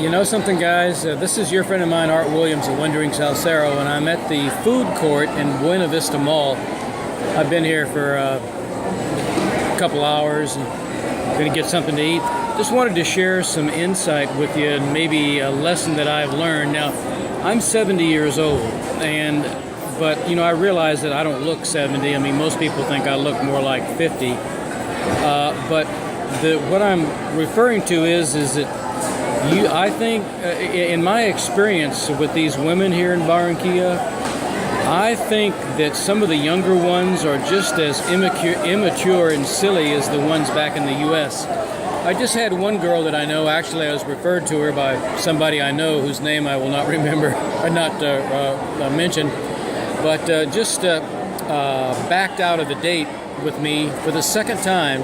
You know something, guys? This is your friend of mine, Art Williams of Wandering Salsero, and I'm at the food court in Buena Vista Mall. I've been here for a couple hours and going to get something to eat. Just wanted to share some insight with you and maybe a lesson that I've learned. Now, I'm 70 years old, but you know, I realize that I don't look 70. I mean, most people think I look more like 50. But what I'm referring to is that I think, in my experience with these women here in Barranquilla, I think that some of the younger ones are just as immature and silly as the ones back in the U.S. I just had one girl that I know, actually I was referred to her by somebody I know whose name I will not remember, or not mention, but just backed out of the date with me for the second time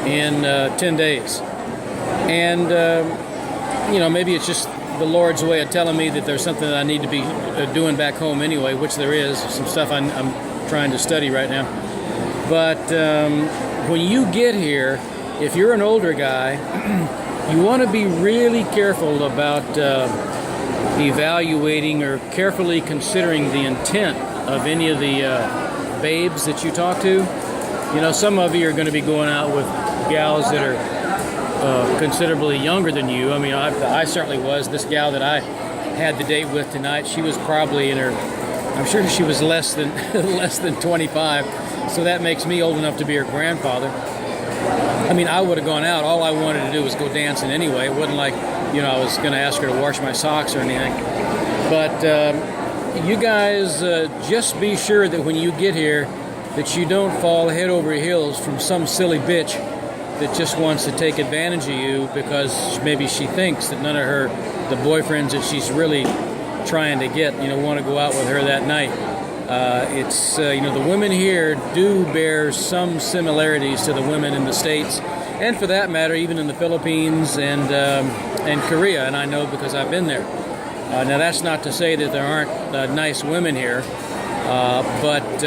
in 10 days. And you know, maybe it's just the Lord's way of telling me that there's something that I need to be doing back home anyway, which there is, some stuff I'm trying to study right now. But when you get here, if you're an older guy, you want to be really careful about evaluating or carefully considering the intent of any of the babes that you talk to. You know, some of you are going to be going out with gals that are considerably younger than you. I mean, I certainly was. This gal that I had the date with tonight, she was probably in her, I'm sure she was less than less than 25, so that makes me old enough to be her grandfather. I mean, I would have gone out. All I wanted to do was go dancing anyway. It wasn't like, you know, I was going to ask her to wash my socks or anything. But you guys, just be sure that when you get here, that you don't fall head over heels from some silly bitch that just wants to take advantage of you because maybe she thinks that none of the boyfriends that she's really trying to get, you know, want to go out with her that night. You know, the women here do bear some similarities to the women in the States, and for that matter, even in the Philippines and Korea, and I know because I've been there. Now, that's not to say that there aren't nice women here, but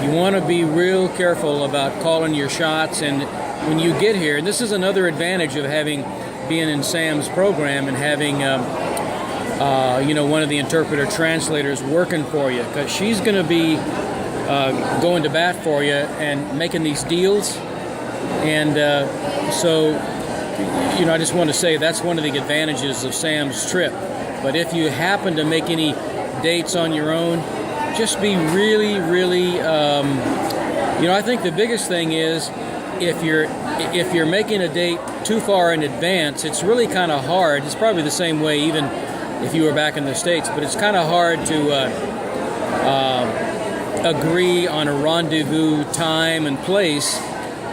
you want to be real careful about calling your shots. And when you get here, and this is another advantage of being in Sam's program and having you know, one of the interpreter translators working for you, because she's going to be going to bat for you and making these deals. And so, you know, I just want to say that's one of the advantages of Sam's trip. But if you happen to make any dates on your own, just be really, you know, I think the biggest thing is, if you're making a date too far in advance, it's really kind of hard. It's probably the same way even if you were back in the States, but it's kind of hard to agree on a rendezvous time and place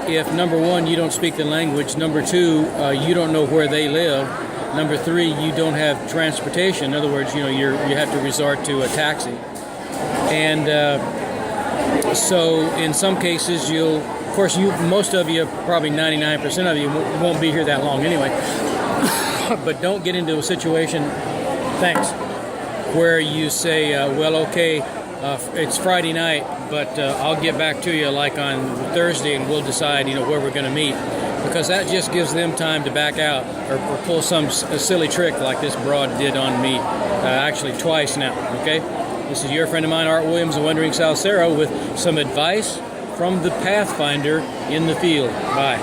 if, number one, you don't speak the language, number two, you don't know where they live, number three, you don't have transportation. In other words, you know, you have to resort to a taxi. And so in some cases, of course, most of you, probably 99% of you, won't be here that long anyway. But don't get into a situation, thanks, where you say, well, okay, it's Friday night, but I'll get back to you like on Thursday, and we'll decide, you know, where we're going to meet, because that just gives them time to back out or pull a silly trick like this broad did on me, actually twice now. Okay, this is your friend of mine, Art Williams of Wandering Salsero, with some advice from the Pathfinder in the field. Bye.